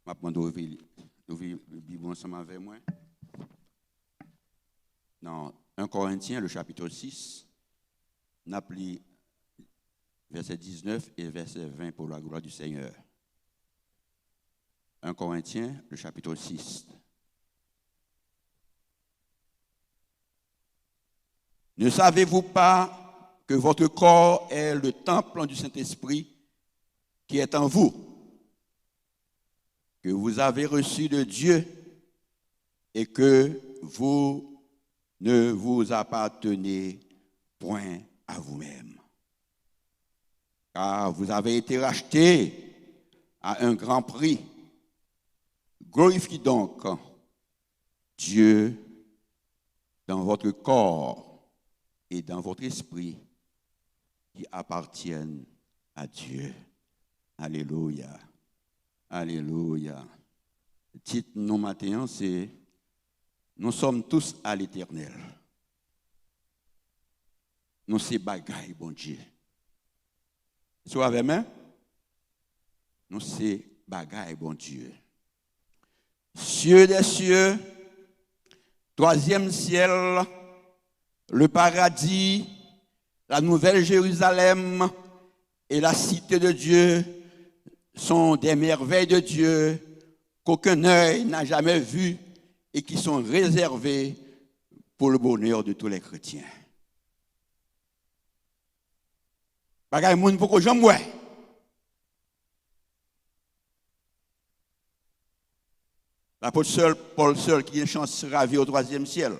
Je vais prendre le Bible ensemble avec moi. Dans 1 Corinthiens, le chapitre 6, on appelle verset 19 et verset 20 pour la gloire du Seigneur. 1 Corinthiens, le chapitre 6. Ne savez-vous pas que votre corps est le temple du Saint-Esprit qui est en vous, que vous avez reçu de Dieu et que vous ne vous appartenez point à vous-même? Car vous avez été rachetés à un grand prix. Glorifiez donc Dieu dans votre corps et dans votre esprit qui appartiennent à Dieu. Alléluia. Alléluia. Le titre de nos matins, c'est « Nous sommes tous à l'éternel ». Nous sommes bagailles, bon Dieu. Soit avec moi? Nous sommes bagailles, bon Dieu. Cieux des cieux, troisième ciel, le paradis, la nouvelle Jérusalem et la cité de Dieu sont des merveilles de Dieu qu'aucun œil n'a jamais vues et qui sont réservées pour le bonheur de tous les chrétiens. Bagay moun pour que j'en vois. L'apôtre Paul seul qui a une chance de ravir au troisième ciel.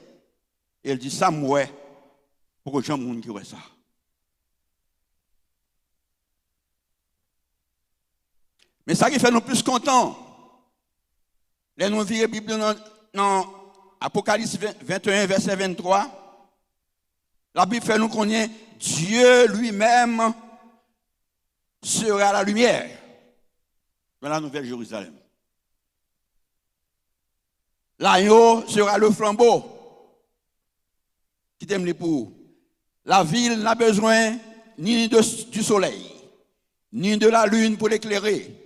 Et il dit ça moi pour que j'en moun qui voit ça. Mais ça qui fait nous plus contents. Les nous virons la Bible dans Apocalypse 21, verset 23. La Bible fait nous connaître Dieu lui-même sera la lumière dans la nouvelle Jérusalem. L'agneau sera le flambeau qui t'aime les pour. La ville n'a besoin ni du soleil, ni de la lune pour l'éclairer,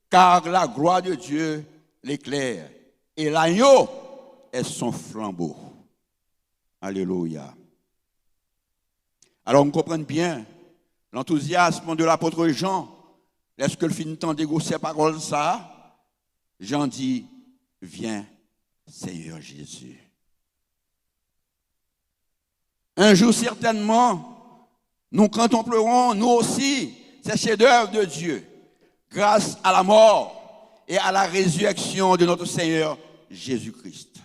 car la gloire de Dieu l'éclaire. Et l'agneau est son flambeau. Alléluia. Alors, on comprend bien l'enthousiasme de l'apôtre Jean. Lorsque le fin temps d'égo ces paroles, ça, Jean dit, viens, Seigneur Jésus. Un jour, certainement, nous contemplerons, nous aussi, ces chefs-d'œuvre de Dieu, grâce à la mort et à la résurrection de notre Seigneur Jésus-Christ.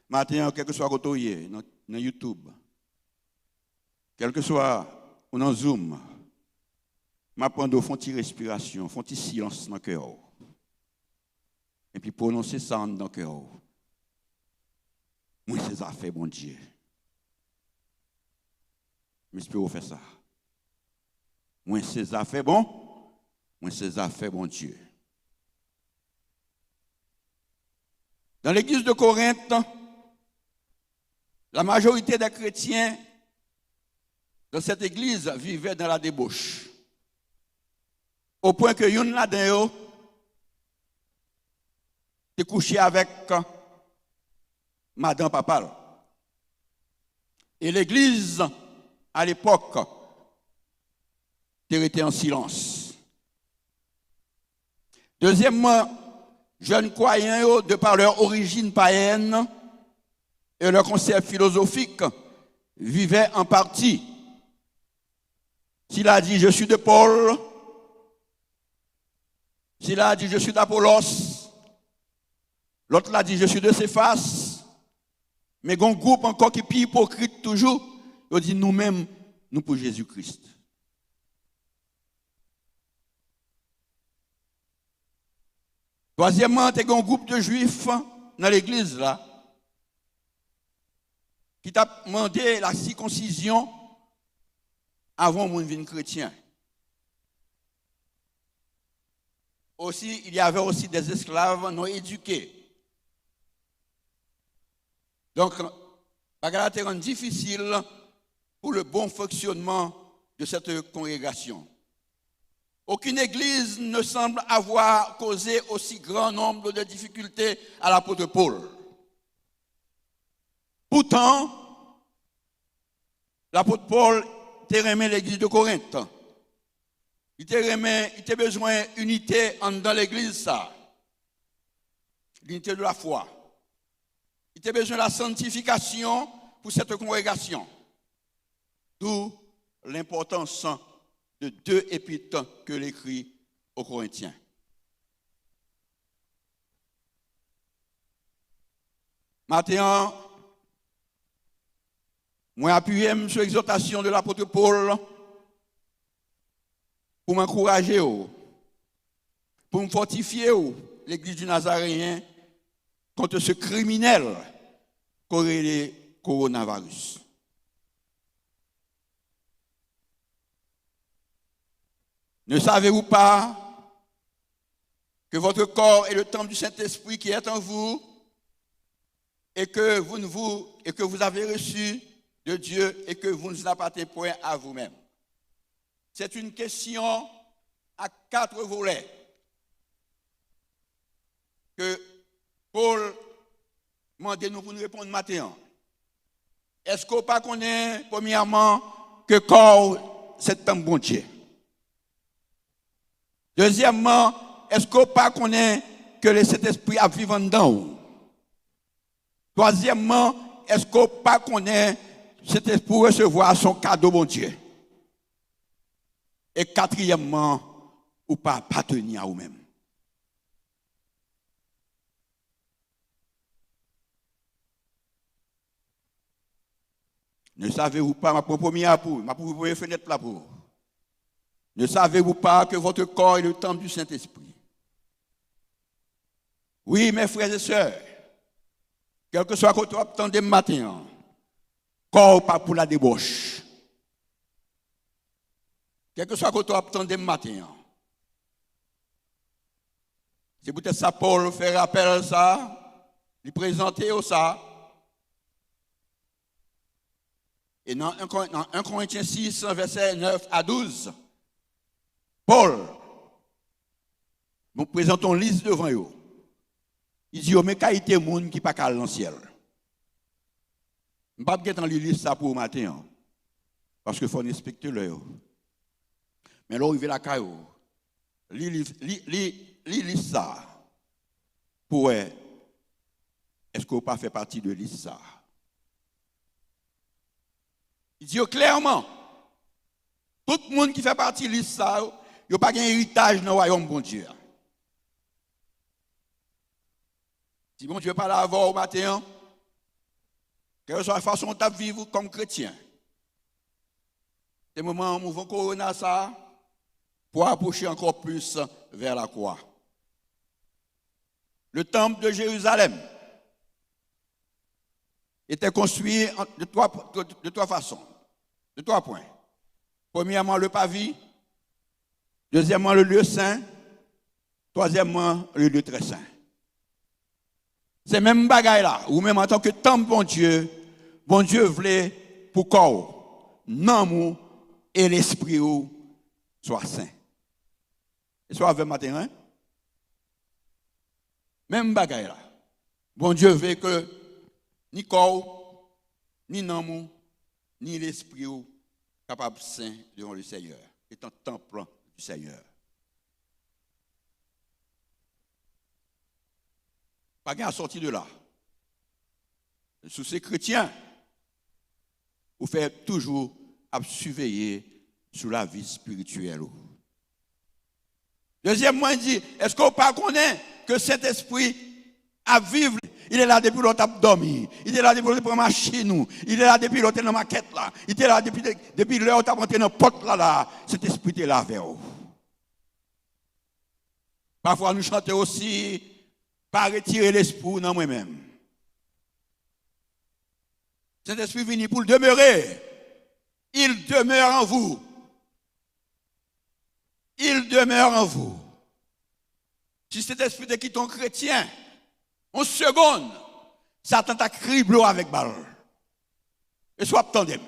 Maintenant, quel que soit le côté, dans YouTube, quel que soit ou dans Zoom, m'apprendre font une respiration, font un silence dans le cœur. Et puis prononcer ça dans le cœur. Moi, c'est ça fait, bon Dieu. Mais je peux faire ça. Moi, c'est ça fait, bon. Moi, c'est ça fait, bon Dieu. Dans l'église de Corinthe, la majorité des chrétiens dans cette église vivaient dans la débauche. Au point que yon là-dedans était couché avec Madame Papal. Et l'église, à l'époque, était en silence. Deuxièmement, jeunes croyants, de par leur origine païenne et leur concept philosophique, vivaient en partie. S'il a dit je suis de Paul, s'il a dit je suis d'Apollos, l'autre l'a dit je suis de Céphas, mais il y a un groupe encore qui est hypocrite toujours, il dit nous-mêmes, nous pour Jésus-Christ. Troisièmement, il y a un groupe de juifs dans l'église là, qui t'a demandé la circoncision avant mon vin chrétien. Aussi, il y avait aussi des esclaves non éduqués. Donc, ça a rendu difficile pour le bon fonctionnement de cette congrégation. Aucune église ne semble avoir causé aussi grand nombre de difficultés à l'apôtre Paul. Pourtant, l'apôtre Paul t'a aimé l'église de Corinthe. Il t'a besoin d'unité dans l'église, ça. L'unité de la foi. Il t'a besoin de la sanctification pour cette congrégation. D'où l'importance de 2 épîtres que l'écrit aux Corinthiens. Maintenant, moi appuie sur l'exhortation de l'apôtre Paul pour m'encourager, pour me fortifier l'église du Nazaréen contre ce criminel qu'aurait le coronavirus. Ne savez-vous pas que votre corps est le temple du Saint-Esprit qui est en vous et que vous avez reçu de Dieu et que vous ne vous appartenez point à vous-même? C'est une question à 4 volets que Paul demande nous pour nous répondre maintenant. Est-ce qu'on pas connaît premièrement que corps c'est un bon Dieu? Deuxièmement, est-ce qu'on pas connaît que le Saint-Esprit a vivant dedans? Troisièmement, est-ce qu'on pas connaît cet esprit pour recevoir son cadeau bon Dieu? Et quatrièmement, ou pas appartenir à vous-même. Ne savez-vous pas, ma première fenêtre là pour. Ne savez-vous pas que votre corps est le temple du Saint-Esprit? Oui, mes frères et sœurs, quel que soit que tu attendez le matin, corps pas pour la débauche. Quel que soit que tu attendez le matin. C'est peut-être ça, Paul fait rappel à ça, lui présenter ça. Et dans 1 Corinthiens 6, versets 9 à 12, Paul, nous présentons une liste devant eux. Il dit, mais qualité de monde qui pas qu'à dans le ciel. Je ne vais pas dans les listes ça pour le matin, parce qu'il faut respecter l'heure. Mais là, il va la caillou. Lis ça. Pour est-ce qu'on pas fait partie de liste ça? Il dit clairement, tout le monde qui fait partie de liste ça, il n'y a pas d'héritage dans le royaume bon Dieu. Si bon Dieu pas là avant au matin, quelle que soit la façon de vivre comme chrétien, c'est le moment où nous avons corona ça pour approcher encore plus vers la croix. Le temple de Jérusalem était construit de trois façons, de 3 points. Premièrement, le pavis. Deuxièmement, le lieu saint. Troisièmement, le lieu très saint. C'est même bagaille là, ou même en tant que temple, bon Dieu voulait pour corps, l'amour et l'esprit soit saint. Et soit avec matin, hein? Même bagaille là. Bon Dieu veut que ni corps, ni l'amour, ni l'esprit capable saint devant le Seigneur, étant temple du Seigneur. Pas qu'à sortir de là. Sous ces chrétiens, vous faites toujours à surveiller sur la vie spirituelle. Deuxièmement, il dit, est-ce qu'on pas connaît que cet esprit à vivre, il est là depuis l'autre dormi, il est là depuis l'autre machine, il est là depuis l'autre dans ma maquette là, il est là depuis l'heure où tu as rentré dans la porte là, cet esprit est là vers vous. Parfois nous chantons aussi, pas retirer l'esprit dans moi-même. Cet esprit venu pour le demeurer. Il demeure en vous. Il demeure en vous. Si cet esprit est qui ton chrétien, en seconde, Satan t'a criblé avec balle. Et soit tandem.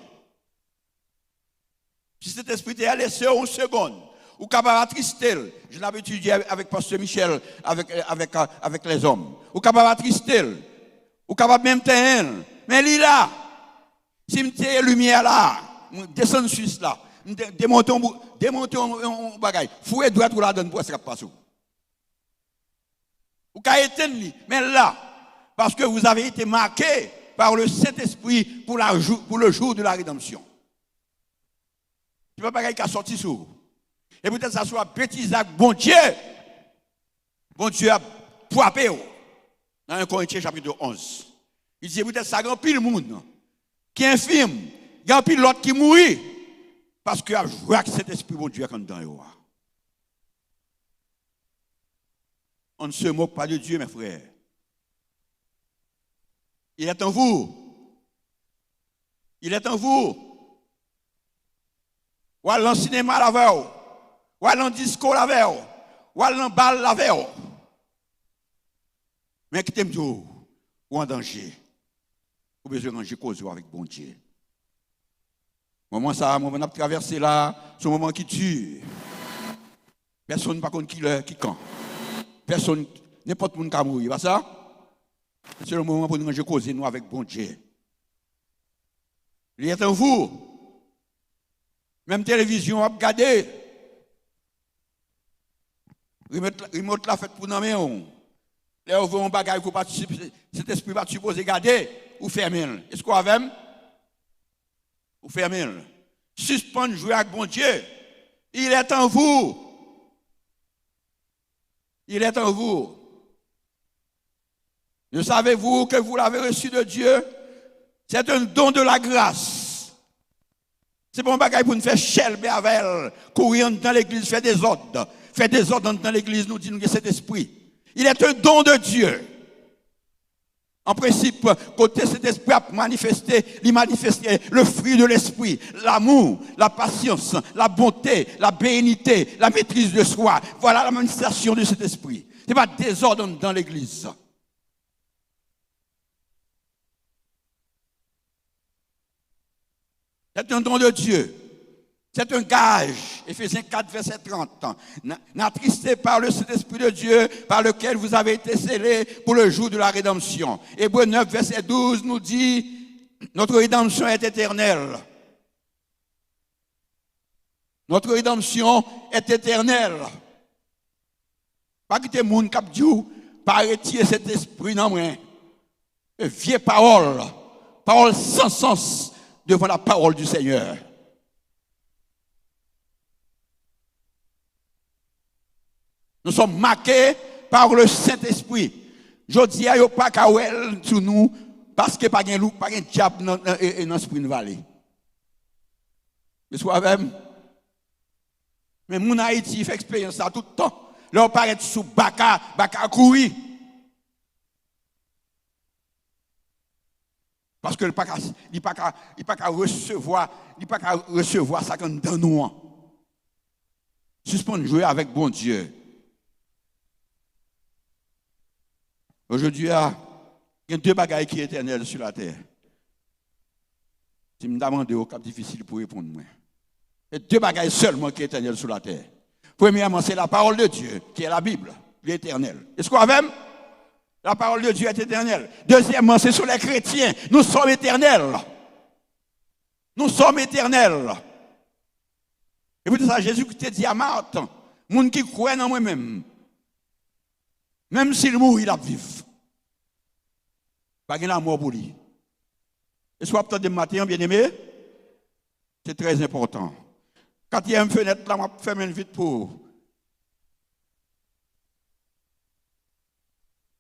Si cet esprit est laissé en seconde, Ou capable attrister. Je l'avais étudié avec Pasteur Michel, avec les hommes. Ou capable attrister. Ou capable même teindre. Mais lui là, si je suis lumière là, descends en Suisse là, démonter un bagage, fouet droit ou la donne pour ce qui passe. Ou qu'à éteindre, mais là, parce que vous avez été marqué par le Saint-Esprit pour le jour de la rédemption. Tu ne peux pas qu'à sortir sur. Et peut-être que ça soit bêtise avec bon Dieu. Bon Dieu a poipé. Dans 1 Corinthiens chapitre 11. Il dit peut-être que ça a pile le monde qui est infirme. Il y a pile l'autre qui mourit. Parce qu'il a joué avec cet esprit bon Dieu quand dans eux. On ne se moque pas de Dieu, mes frères. Il est en vous. Il est en vous. Ou à l'en cinéma la veille. Ou à l'en disco la veille. Ou à l'en balle la veille. Mais qui t'aime tout, ou en danger. Ou besoin de ranger cause avec bon Dieu. Moment ça, moment a traversé là, ce moment qui tue. Personne ne sait qui quand. Personne, n'importe qui peut mourir, pas ça? C'est le moment pour nous ranger cause nous avec bon Dieu. Il est en vous. Même télévision a regardé. Remote la fête pour nommer on. Là, vous un bagage pour participer, cet esprit va supposer garder ou fermer. Est-ce qu'on a même? Ou fermer. Suspendre jouer avec bon Dieu. Il est en vous. Il est en vous. Ne savez-vous que vous l'avez reçu de Dieu? C'est un don de la grâce. C'est pas un bagage pour nous faire chelber avec elle, courir dans l'église, faire des ordres. Faire des ordres dans l'église, nous dit nous que cet esprit. Il est un don de Dieu. En principe, côté cet esprit a manifesté, il manifestait le fruit de l'esprit, l'amour, la patience, la bonté, la bénignité, la maîtrise de soi. Voilà la manifestation de cet esprit. Ce n'est pas désordre dans l'église. C'est un don de Dieu. C'est un gage. Éphésiens 4, verset 30. N'attristé par le Saint-Esprit de Dieu, par lequel vous avez été scellés pour le jour de la rédemption. Hébreux 9, verset 12 nous dit, notre rédemption est éternelle. Notre rédemption est éternelle. Pas que les gens qui disent, pas retirer cet esprit dans moi. Vieille parole. Parole sans sens devant la parole du Seigneur. Nous sommes marqués par le Saint-Esprit. Je dis à eux pas qu'à sur nous parce que pas un loup, pas un diable dans l'esprit de vallée. Mais soit même. Mais mon Haïti fait expérience ça tout le temps. Là on paraît sous baka courir. Parce que il pas qu'à recevoir ça dans nous. Suspendre jouer avec bon Dieu. Aujourd'hui, il y a deux bagailles qui sont éternelles sur la terre. Si je me demande au cap difficile pour répondre, il y a deux bagailles seulement qui sont éternelles sur la terre. Premièrement, c'est la parole de Dieu, qui est la Bible, l'éternel. Est-ce qu'on a même? La parole de Dieu est éternelle. Deuxièmement, c'est sur les chrétiens. Nous sommes éternels. Nous sommes éternels. Et pour ça, Jésus te dit à Marthe, monde qui croit en moi-même, même s'il mourit, il a vivre. Pas de mort pour lui. Et soit peut-être de matin, bien aimé, c'est très important. Quatrième fenêtre, là, on va faire une vite pour.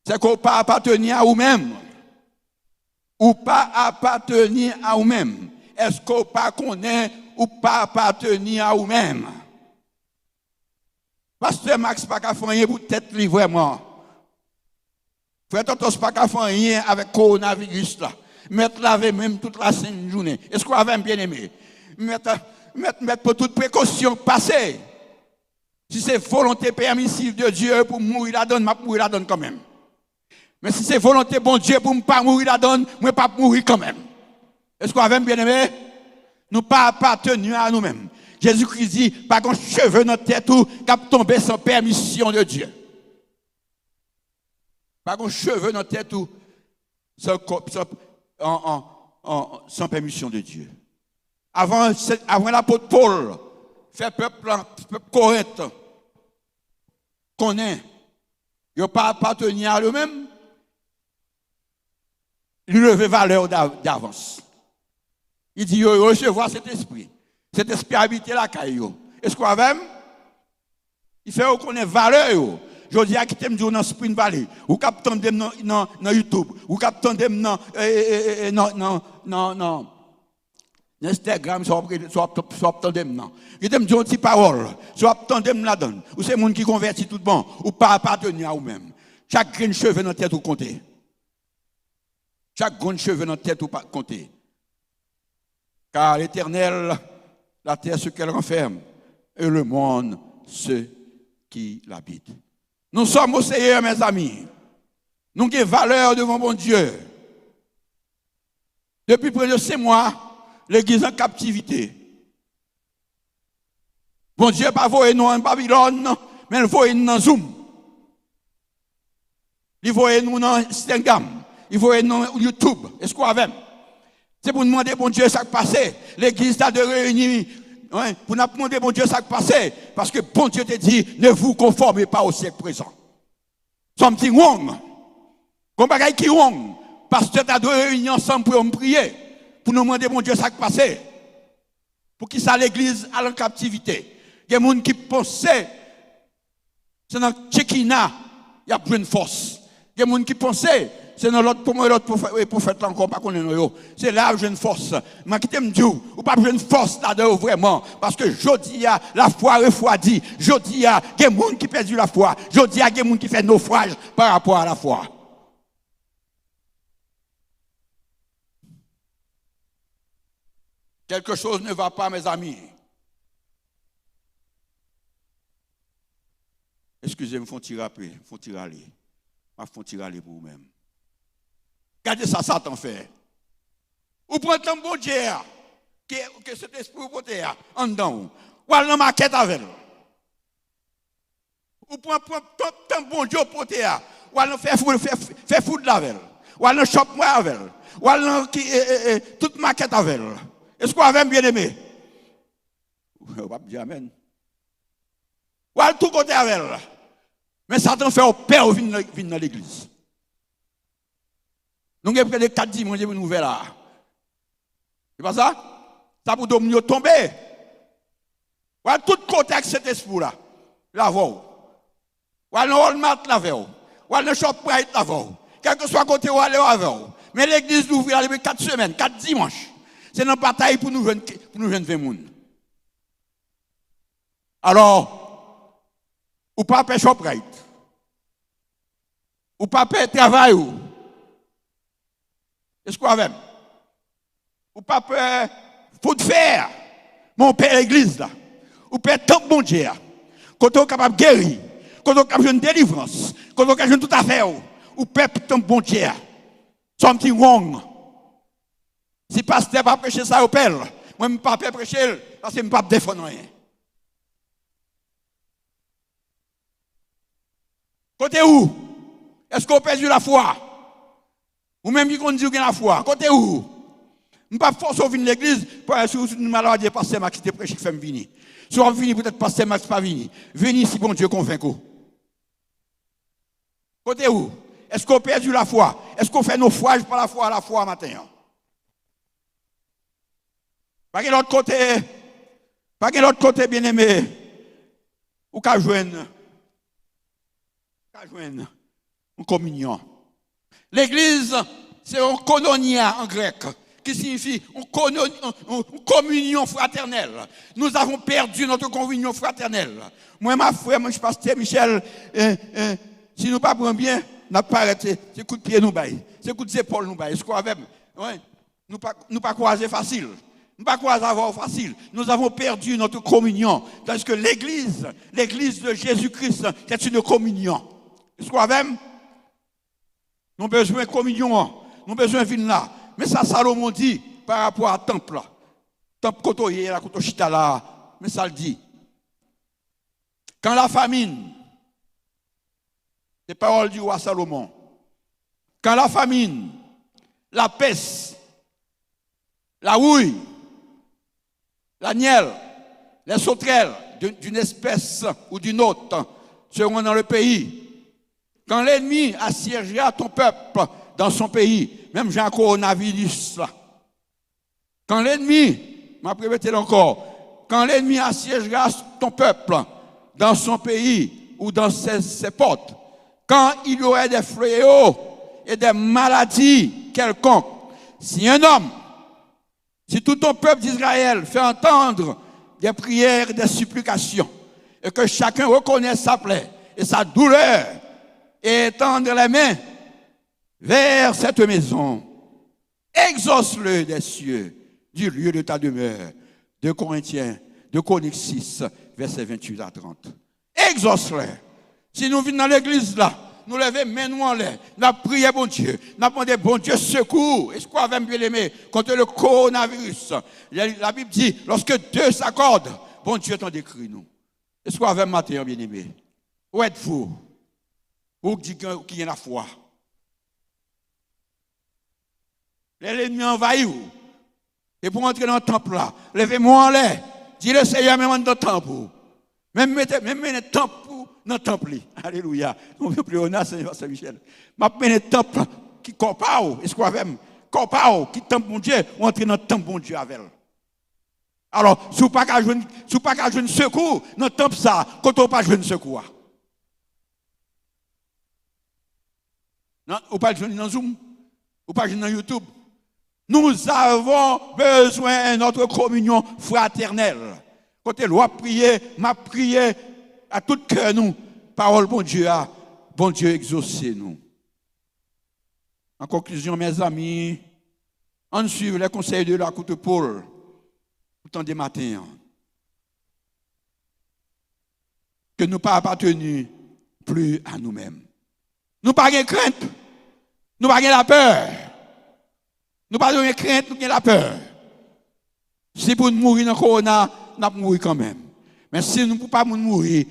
C'est qu'on pas appartenir à vous-même. Ou pas appartenir à vous-même. Est-ce qu'on pas connaît ou pas appartenir à vous-même? Pasteur Max pas qu'à faire rien pour tête li vraiment. Frère Totos pas qu'à faire rien avec coronavirus là. Mettre laver même toute la sainte journée. Est-ce qu'on avait bien aimé? Mettre pour toute précaution passer. Si c'est volonté permissive de Dieu pour mourir la donne, je mourir la donne quand même. Mais si c'est volonté bon Dieu pour ne pas mourir la donne, je ne vais pas mourir quand même. Est-ce qu'on avait bien aimé? Nous pas appartenir à nous-mêmes. Jésus-Christ dit, pas qu'on cheveux dans la tête ou cap tomber sans permission de Dieu. Pas qu'on cheveux dans la tête ou sans permission de Dieu. Avant l'apôtre Paul, fait peuple Corinthe, connaît, il n'a pas appartenu à lui-même, il levait valeur d'avance. Il dit, il recevoir cet esprit. Cet esprit habite la caillou. Est-ce qu'on a même? Il fait reconnaître valeur. Je dis à qui t'aime dire dans Spring Valley, ou captant dem dans YouTube, ou captant dem dans Instagram, soit dem non. Il t'aime dire une petite parole, soit dem là-dedans. Ou c'est monde qui convertit tout bon, ou pas appartenir à vous-même. Chaque grain de cheveux dans la tête ou compter. Chaque grain de cheveux dans la tête ou pas compter. Car l'Éternel, la terre ce qu'elle renferme, et le monde ce qui l'habite. Nous sommes au Seigneur, mes amis. Nous avons valeur devant mon Dieu. Depuis près de 6 mois, l'Église est en captivité. Bon Dieu n'a pas voyé nous en Babylone, mais il voyé nous dans Zoom. Il voyé nous dans Instagram. Il voyé nous dans YouTube. Est-ce qu'on a même? C'est pour nous demander, bon Dieu, ça qui passe. L'Église a de réunir, ouais, pour nous demander, bon Dieu, ça qui passe. Parce que bon Dieu te dit, ne vous conformez pas au siècle présent. Somme petit wrong. Comme bagaille qui wrong. Pasteur a de réunir ensemble pour nous prier. Pour nous demander, bon Dieu, ça qui passe. Pour qui ça l'Église à la captivité. Il y a des gens qui pensent, c'est dans Tchekina, il y a plein de force. Il y a des gens qui pensent, c'est dans l'autre prophète encore, pas qu'on est c'est là où j'ai une force. Mais qui t'aime dire, ou pas une force là-dedans vraiment. Parce que jodi a la foi refroidie. Jodi a, il y a des gens qui perdent la foi. Jodi a, il y a des gens qui font naufrage par rapport à la foi. Quelque chose ne va pas, mes amis. Excusez-moi, font tirer après, font tirer aller. Font tirer aller pour vous-même. Regardez ça, Satan fait. Ou prenez un bon Dieu, que cet esprit vous portez en dedans, ou allez dans ma maquette avec. Ou prenez un bon Dieu portez, ou allez faire foudre avec. Ou allez shop moi avec. Ou allez toute maquette avec. Est-ce qu'on a bien aimé? On va dire amen. Ou allez tout côté avec. Mais Satan fait au père au venir dans l'église. Nous avons près de 4 dimanches pour nous faire là. C'est pas ça? Ça pour nous tomber. Voilà tout côté avec cet esprit-là. La voix. Voilà le Walmart la voix. Voilà le ShopRite la voix. Quel que soit côté où aller avec. Mais l'église nous ouvre depuis 4 semaines, 4 dimanches. C'est une bataille pour nous jeunes 20 personnes. Alors, ou pas faire ShopRite. Ou pas faire travail. Est-ce qu'on a même? Ou pas faire faut faire. Mon père l'église là. Ou père tant bon Dieu. Quand on est capable de guérir. Quand on est capable de une délivrance. Quand on est capable de tout à faire. Ou père tant bon Dieu. C'est un petit wrong. Si pasteur pas prêcher ça au père, moi je ne peux pas prêcher parce que je ne peux pas défendre rien. Côté où? Est-ce qu'on a perdu la foi? Ou même qui dit qu'il y a la foi? Côté où? Je ne peux pas forcer à venir à l'église pour aller sur une maladie pasteur Max qui te prêche qui fait venir. Si on vient peut-être pasteur Max pas venir. Venez si bon Dieu convainc. Côté où? Est-ce qu'on a perdu la foi? Est-ce qu'on fait naufrage par la foi à la foi matin? Pas que l'autre côté, bien aimé, ou qu'à joindre une communion. L'église, c'est un koinonia en grec, qui signifie une communion fraternelle. Nous avons perdu notre communion fraternelle. Moi, ma frère, moi, je pasteur Michel, si nous ne pas prenons bien, nous pas arrêté. C'est coup de pied nous baille, c'est coup d'épaule nous baille. Est-ce qu'on avait, ouais, nous pas croiser facile. Nous ne pouvons pas avoir facile. Nous avons perdu notre communion. Parce que l'église de Jésus-Christ, c'est une communion. Est-ce qu'on a même? Nous avons besoin de communion. Nous avons besoin de venir là. Mais ça, Salomon dit par rapport à temple. Temple kotoye, la kotochita là, mais ça le dit. Quand la famine, les paroles du roi Salomon, quand la famine, la peste, la rouille, la nielle, les sauterelles d'une espèce ou d'une autre seront dans le pays. Quand l'ennemi assiégera ton peuple dans son pays, même j'ai un coronavirus là. Quand l'ennemi, m'a répété encore, quand l'ennemi assiégera ton peuple dans son pays ou dans ses portes, quand il y aurait des fléaux et des maladies quelconques, si un homme, si tout ton peuple d'Israël fait entendre des prières et des supplications, et que chacun reconnaisse sa plaie et sa douleur, et étendre les mains vers cette maison, exauce-le des cieux, du lieu de ta demeure. 2 Corinthiens, 2 Chroniques 6, versets 28 à 30. Exauce-le. Si nous venons dans l'église là, nous levons mains nous en l'air, nous prions bon Dieu, nous demandons bon Dieu secours, et ce qu'on avait bien aimé contre le coronavirus. La Bible dit, lorsque deux s'accordent, bon Dieu t'en décrit nous. Et ce qu'on avait matin bien aimé. Où êtes-vous? Où dit qu'il y a la foi? L'ennemi envahit vous. Et pour entrer dans le temple là, levez-moi en l'air. Dis le Seigneur, même dans le temple. Même le temple dans le temple. Alléluia. On veut plus honneur, Seigneur Saint-Michel. Ma peine le temple qui compare, est-ce qu'on va compare, qui temple mon Dieu, ou entrer dans le temple mon Dieu avec elle. Alors, si vous n'avez pas jouer un secours, dans le temple ça, quand on n'a pas jouer un secours. Non, ou pas jouer dans Zoom, ou pas jouer dans YouTube. Nous avons besoin de notre communion fraternelle. Quand elle doit prier, m'a prié à tout cœur nous. Parole bon Dieu exaucez nous. En conclusion, mes amis, on suit les conseils de l'apôtre Paul tout temps des matins. Que nous pas appartenus plus à nous-mêmes. Nous pas de crainte, nous pas de la peur. Nous pas de crainte, nous pas la peur. Si pour nous mourir dans le corona, nous allons mourir quand même. Mais si nous ne pouvons pas mourir,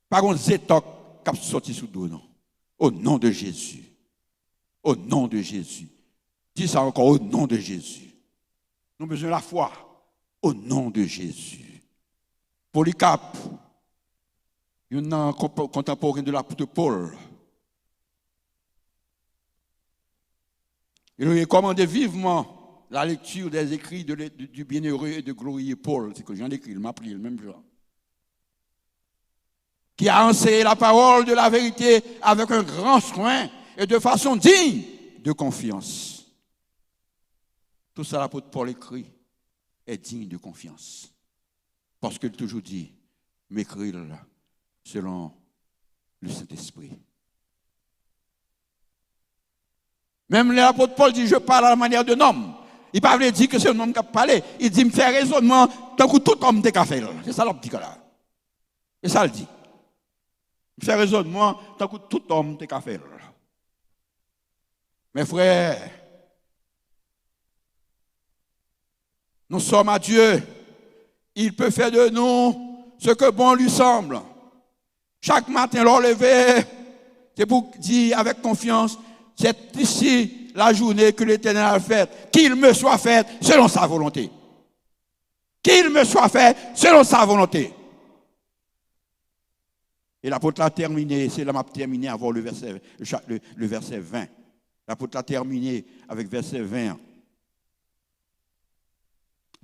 pas un zétoc qui sorti sous nous. Au nom de Jésus. Au nom de Jésus. Dis ça encore, au nom de Jésus. Nous avons besoin de la foi. Au nom de Jésus. Polycarpe, un contemporain de l'apôtre Paul, il lui a recommandé vivement la lecture des écrits du bienheureux et de glorieux Paul. C'est que j'en écris, il m'a pris le même jour. Qui a enseigné la parole de la vérité avec un grand soin et de façon digne de confiance. Tout ça, l'apôtre Paul écrit, est digne de confiance. Parce qu'il toujours dit, m'écrire selon le Saint-Esprit. Même l'apôtre Paul dit, je parle à la manière d'un homme. Il ne parle pas dire que c'est un homme qui a parlé. Il dit, me fait raisonnement tant que tout homme est fait. C'est ça l'optique là. Et ça le dit. Me fait raisonnement tant que tout homme est fait. Mes frères, nous sommes à Dieu. Il peut faire de nous ce que bon lui semble. Chaque matin, l'enlever, c'est pour dire avec confiance, c'est ici la journée que l'Éternel a faite. Qu'il me soit fait selon sa volonté. Qu'il me soit fait selon sa volonté. Et l'apôtre a terminé, c'est là m'a terminé avant le verset 20. L'apôtre a terminé avec verset 20.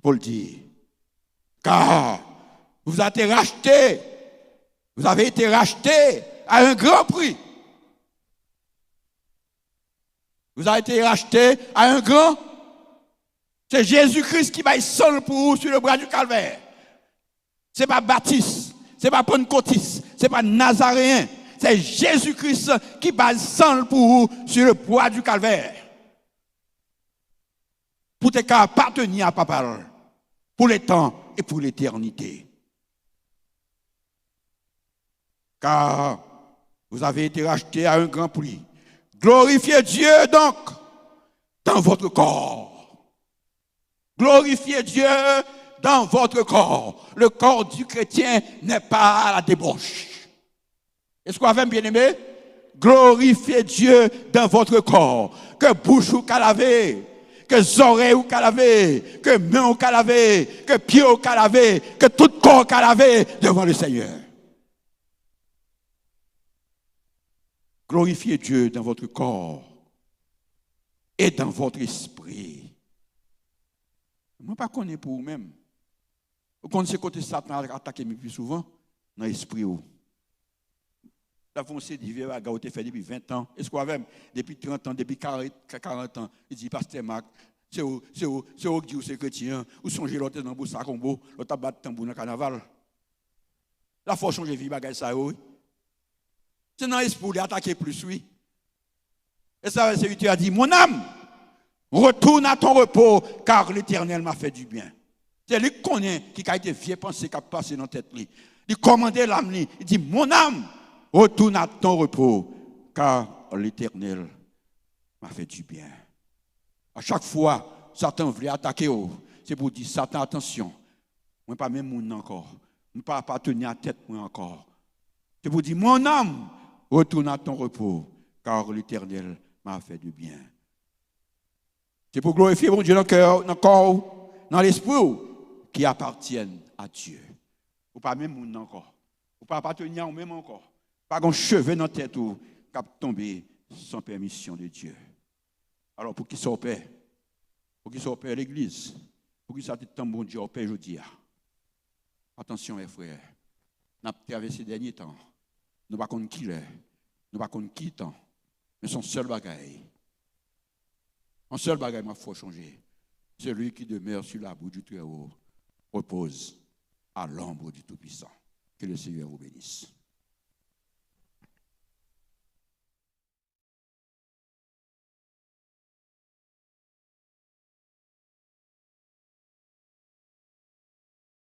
Paul dit, car vous avez été rachetés à un grand prix. Vous avez été rachetés à un grand. C'est Jésus-Christ qui va seul pour vous sur le bras du calvaire. Ce n'est pas Baptiste, ce n'est pas Pentecôtiste, ce n'est pas Nazaréen. C'est Jésus-Christ qui va seul pour vous sur le bras du calvaire. Pour te cas appartenir à Papa, pour les temps et pour l'éternité. Car vous avez été rachetés à un grand prix. Glorifiez Dieu donc dans votre corps. Glorifiez Dieu dans votre corps. Le corps du chrétien n'est pas à la débauche. Est-ce qu'on va bien aimé? Glorifiez Dieu dans votre corps. Que bouche ou qu'à laver, que oreilles ou qu'à laver, que mains ou qu'à laver, que pieds ou qu'à laver, que tout corps qu'à laver devant le Seigneur. Glorifiez Dieu dans votre corps et dans votre esprit. Moi, pas connais pour vous-même. Vous connaissez côté Satan a attaqué le plus souvent dans l'esprit. La foncé divers a été fait depuis 20 ans. Est-ce qu'on a depuis 30 ans, depuis 40 ans, il dit Pasteur Marc, c'est où qui est chrétien, ou songez l'autre dans le Boussa-Combo, l'autre bat tambour dans le carnaval. La force change de vie, bagage ça, oui. C'est dans l'esprit pour attaquer plus, oui. Et ça, c'est tu as dit, mon âme, retourne à ton repos, car l'Éternel m'a fait du bien. C'est lui qui connaît, qui a été vieux pensée qui a passé dans la tête. Il commandait l'âme, il dit, mon âme, retourne à ton repos, car l'Éternel m'a fait du bien. À chaque fois, Satan voulait attaquer, c'est pour dire, Satan, attention, moi pas même mon encore, je ne pas appartenir à la tête moi encore. C'est pour dire, mon âme, retourne à ton repos, car l'Éternel m'a fait du bien. C'est pour glorifier mon Dieu dans le cœur, dans le corps, dans l'esprit, qui appartiennent à Dieu. Ou pas même mon encore. Ou pas appartenir au même encore. Pas un cheveu dans la tête ou qui tomber sans permission de Dieu. Alors pour qui soit au Père? Pour qui soit au Père l'Église? Pour qui soit tant bon Dieu au Père aujourd'hui? Attention mes frères. Nous avons traversé ces derniers temps. Nous ne savons pas qui l'est. Nous ne savons pas qui temps. Mais son seul bagaille. Un seul bagaille m'a faut changer. Celui qui demeure sur la boue du Très-Haut repose à l'ombre du Tout-Puissant. Que le Seigneur vous bénisse.